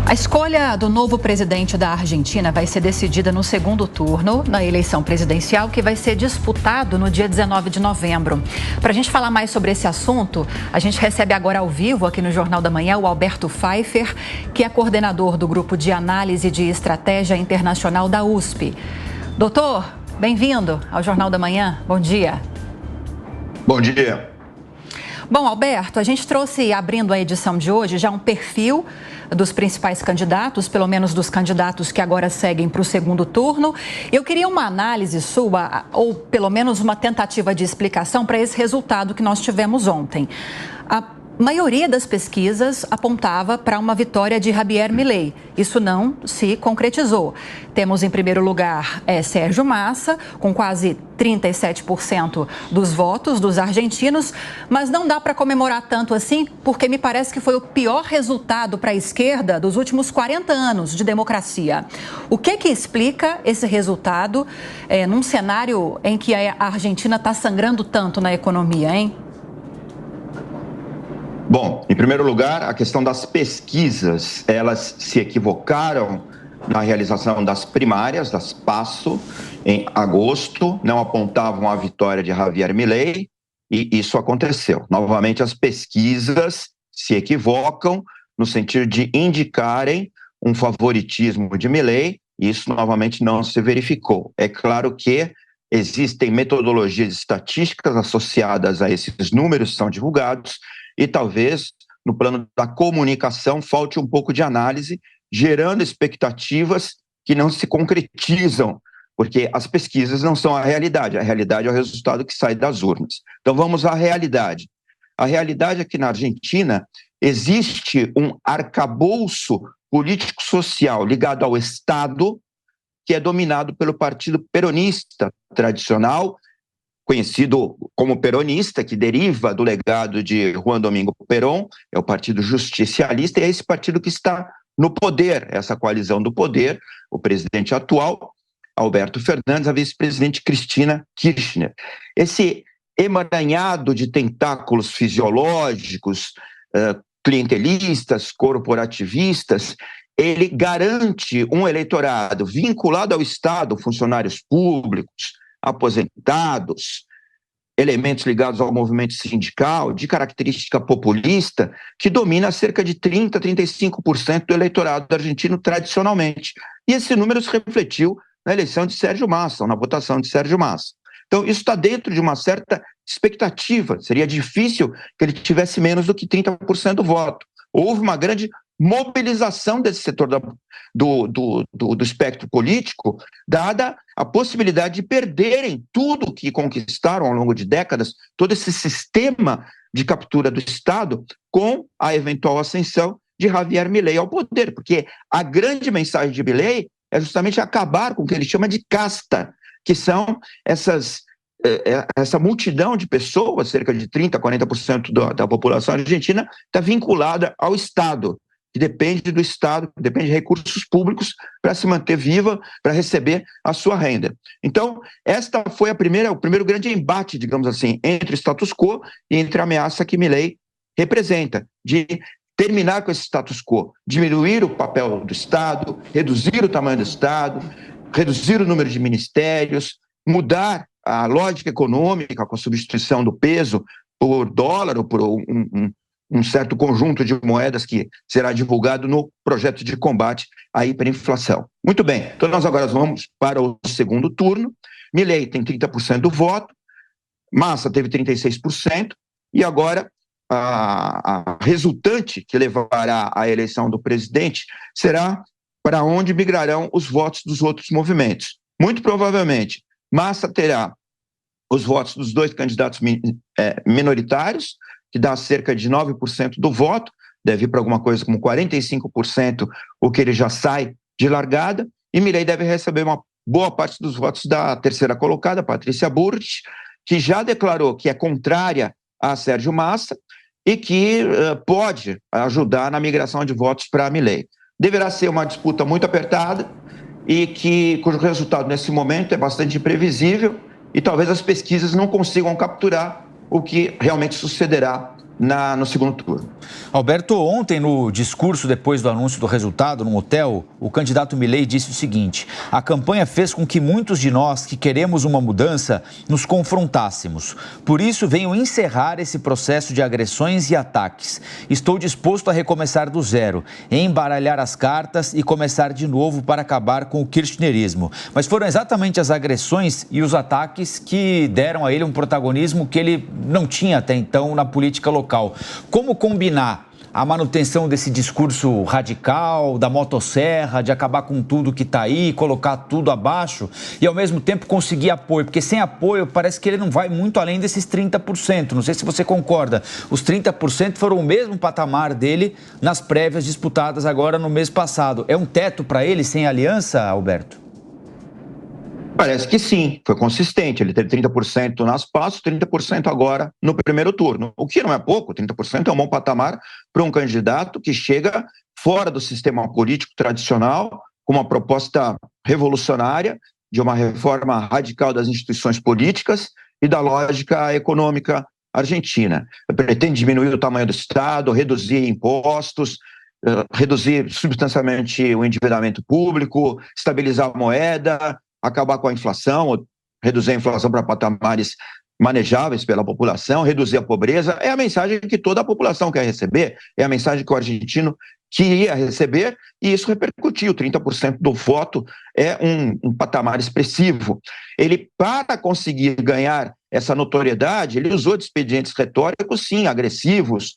A escolha do novo presidente da Argentina vai ser decidida no segundo turno na eleição presidencial, que vai ser disputado no dia 19 de novembro. Para a gente falar mais sobre esse assunto, a gente recebe agora ao vivo aqui no Jornal da Manhã o Alberto Pfeiffer, que é coordenador do Grupo de Análise de Estratégia Internacional da USP. Doutor, bem-vindo ao Jornal da Manhã. Bom dia. Bom dia. Bom, Alberto, a gente trouxe, abrindo a edição de hoje, já um perfil dos principais candidatos, pelo menos dos candidatos que agora seguem para o segundo turno. Eu queria uma análise sua, ou pelo menos uma tentativa de explicação para esse resultado que nós tivemos ontem. A maioria das pesquisas apontava para uma vitória de Javier Milei. Isso não se concretizou. Temos em primeiro lugar Sérgio Massa, com quase 37% dos votos dos argentinos, mas não dá para comemorar tanto assim, porque me parece que foi o pior resultado para a esquerda dos últimos 40 anos de democracia. O que explica esse resultado num cenário em que a Argentina está sangrando tanto na economia, hein? Bom, em primeiro lugar, a questão das pesquisas, elas se equivocaram na realização das primárias, das PASSO, em agosto, não apontavam a vitória de Javier Milei, e isso aconteceu. Novamente, as pesquisas se equivocam no sentido de indicarem um favoritismo de Milei, e isso novamente não se verificou. É claro que existem metodologias estatísticas associadas a esses números que são divulgados, e talvez, no plano da comunicação, falte um pouco de análise, gerando expectativas que não se concretizam, porque as pesquisas não são a realidade é o resultado que sai das urnas. Então vamos à realidade. A realidade é que na Argentina existe um arcabouço político-social ligado ao Estado, que é dominado pelo partido peronista tradicional, conhecido como peronista, que deriva do legado de Juan Domingo Perón, é o Partido Justicialista, e é esse partido que está no poder, essa coalizão do poder, o presidente atual, Alberto Fernandes, a vice-presidente Cristina Kirchner. Esse emaranhado de tentáculos fisiológicos, clientelistas, corporativistas, ele garante um eleitorado vinculado ao Estado, funcionários públicos, aposentados, elementos ligados ao movimento sindical, de característica populista, que domina cerca de 30% a 35% do eleitorado argentino tradicionalmente. E esse número se refletiu na eleição de Sérgio Massa, ou na votação de Sérgio Massa. Então, isso está dentro de uma certa expectativa. Seria difícil que ele tivesse menos do que 30% do voto. Houve uma grande mobilização desse setor do espectro político, dada a possibilidade de perderem tudo que conquistaram ao longo de décadas, todo esse sistema de captura do Estado, com a eventual ascensão de Javier Milei ao poder, porque a grande mensagem de Milei é justamente acabar com o que ele chama de casta, que são essa multidão de pessoas, cerca de 30% a 40% da população argentina, está vinculada ao Estado, que depende do Estado, que depende de recursos públicos para se manter viva, para receber a sua renda. Então, esta foi o primeiro grande embate, digamos assim, entre o status quo e entre a ameaça que Milei representa, de terminar com esse status quo, diminuir o papel do Estado, reduzir o tamanho do Estado, reduzir o número de ministérios, mudar a lógica econômica com a substituição do peso por dólar ou por um certo conjunto de moedas que será divulgado no projeto de combate à hiperinflação. Muito bem, então nós agora vamos para o segundo turno. Milei tem 30% do voto, Massa teve 36%, e agora a resultante que levará à eleição do presidente será para onde migrarão os votos dos outros movimentos. Muito provavelmente, Massa terá os votos dos dois candidatos minoritários, que dá cerca de 9% do voto, deve ir para alguma coisa como 45%, o que ele já sai de largada, e Milei deve receber uma boa parte dos votos da terceira colocada, Patrícia Burrich, que já declarou que é contrária a Sérgio Massa e que pode ajudar na migração de votos para Milei. Deverá ser uma disputa muito apertada e cujo resultado nesse momento é bastante imprevisível, e talvez as pesquisas não consigam capturar o que realmente sucederá no segundo turno. Alberto, ontem no discurso depois do anúncio do resultado no hotel, o candidato Milei disse o seguinte: a campanha fez com que muitos de nós que queremos uma mudança nos confrontássemos. Por isso venho encerrar esse processo de agressões e ataques. Estou disposto a recomeçar do zero, embaralhar as cartas e começar de novo para acabar com o kirchnerismo. Mas foram exatamente as agressões e os ataques que deram a ele um protagonismo que ele não tinha até então na política local. Como combinar a manutenção desse discurso radical, da motosserra, de acabar com tudo que está aí, colocar tudo abaixo e, ao mesmo tempo, conseguir apoio? Porque sem apoio parece que ele não vai muito além desses 30%. Não sei se você concorda. Os 30% foram o mesmo patamar dele nas prévias disputadas agora no mês passado. É um teto para ele sem aliança, Alberto? Parece que sim, foi consistente. Ele teve 30% nas PASSO, 30% agora no primeiro turno. O que não é pouco, 30% é um bom patamar para um candidato que chega fora do sistema político tradicional, com uma proposta revolucionária de uma reforma radical das instituições políticas e da lógica econômica argentina. Pretende diminuir o tamanho do Estado, reduzir impostos, reduzir substancialmente o endividamento público, estabilizar a moeda, acabar com a inflação, reduzir a inflação para patamares manejáveis pela população, reduzir a pobreza. É a mensagem que toda a população quer receber, é a mensagem que o argentino queria receber, e isso repercutiu. 30% do voto é um patamar expressivo. Ele, para conseguir ganhar essa notoriedade, ele usou de expedientes retóricos, sim, agressivos,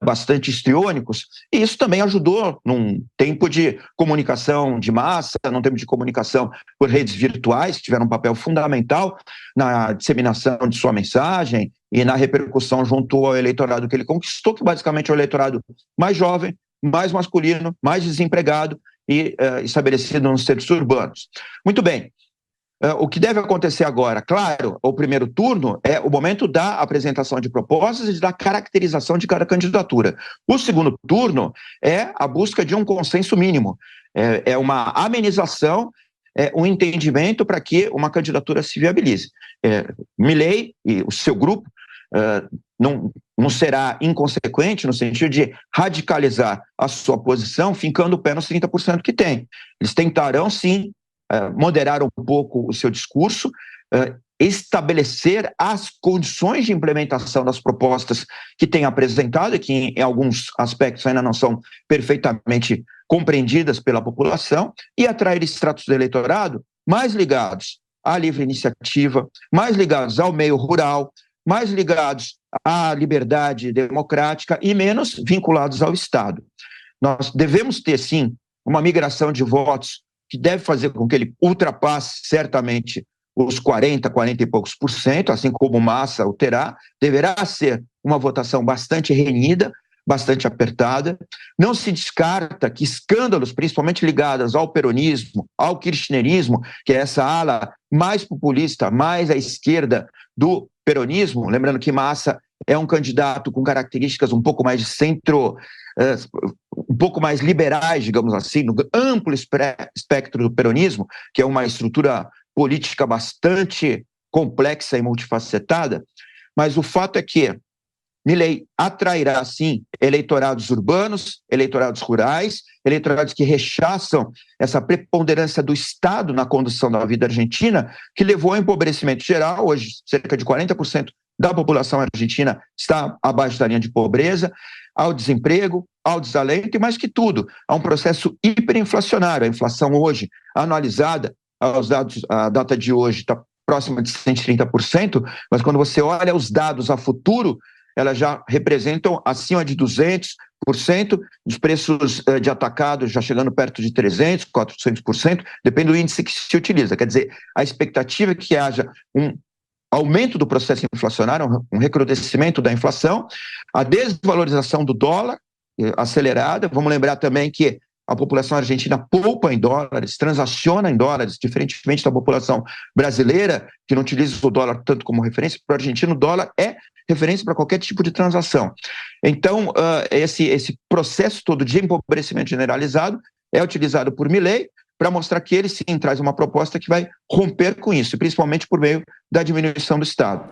bastante histriônicos, e isso também ajudou num tempo de comunicação de massa, num tempo de comunicação por redes virtuais, que tiveram um papel fundamental na disseminação de sua mensagem e na repercussão junto ao eleitorado que ele conquistou, que basicamente é o eleitorado mais jovem, mais masculino, mais desempregado e estabelecido nos centros urbanos. Muito bem. O que deve acontecer agora, claro, o primeiro turno é o momento da apresentação de propostas e da caracterização de cada candidatura. O segundo turno é a busca de um consenso mínimo, é uma amenização, um entendimento para que uma candidatura se viabilize. Milei e o seu grupo não será inconsequente no sentido de radicalizar a sua posição, fincando o pé nos 30% que tem. Eles tentarão, sim, moderar um pouco o seu discurso, estabelecer as condições de implementação das propostas que tem apresentado e que em alguns aspectos ainda não são perfeitamente compreendidas pela população, e atrair estratos do eleitorado mais ligados à livre iniciativa, mais ligados ao meio rural, mais ligados à liberdade democrática e menos vinculados ao Estado. Nós devemos ter, sim, uma migração de votos que deve fazer com que ele ultrapasse certamente os 40 e poucos por cento, assim como Massa o terá. Deverá ser uma votação bastante renhida, bastante apertada. Não se descarta que escândalos, principalmente ligados ao peronismo, ao kirchnerismo, que é essa ala mais populista, mais à esquerda do peronismo, lembrando que Massa é um candidato com características um pouco mais de centro, um pouco mais liberais, digamos assim, no amplo espectro do peronismo, que é uma estrutura política bastante complexa e multifacetada, mas o fato é que Milei atrairá, sim, eleitorados urbanos, eleitorados rurais, eleitorados que rechaçam essa preponderância do Estado na condução da vida argentina, que levou ao empobrecimento geral. Hoje, cerca de 40% da população argentina está abaixo da linha de pobreza, ao desemprego, ao desalento e, mais que tudo, a um processo hiperinflacionário. A inflação hoje, anualizada, aos dados, a data de hoje está próxima de 130%, mas quando você olha os dados a futuro, elas já representam acima de 200%, os preços de atacado já chegando perto de 300%, 400%, depende do índice que se utiliza. Quer dizer, a expectativa é que haja um aumento do processo inflacionário, um recrudescimento da inflação, a desvalorização do dólar acelerada. Vamos lembrar também que a população argentina poupa em dólares, transaciona em dólares, diferentemente da população brasileira, que não utiliza o dólar tanto como referência. Para o argentino, o dólar é referência para qualquer tipo de transação. Então, esse processo todo de empobrecimento generalizado é utilizado por Milei para mostrar que ele, sim, traz uma proposta que vai romper com isso, principalmente por meio da diminuição do Estado.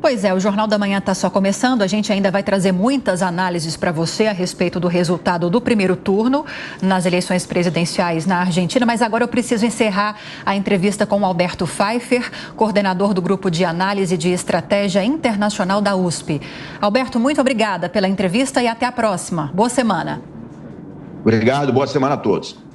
Pois é, o Jornal da Manhã está só começando. A gente ainda vai trazer muitas análises para você a respeito do resultado do primeiro turno nas eleições presidenciais na Argentina. Mas agora eu preciso encerrar a entrevista com o Alberto Pfeiffer, coordenador do Grupo de Análise de Estratégia Internacional da USP. Alberto, muito obrigada pela entrevista e até a próxima. Boa semana. Obrigado, boa semana a todos.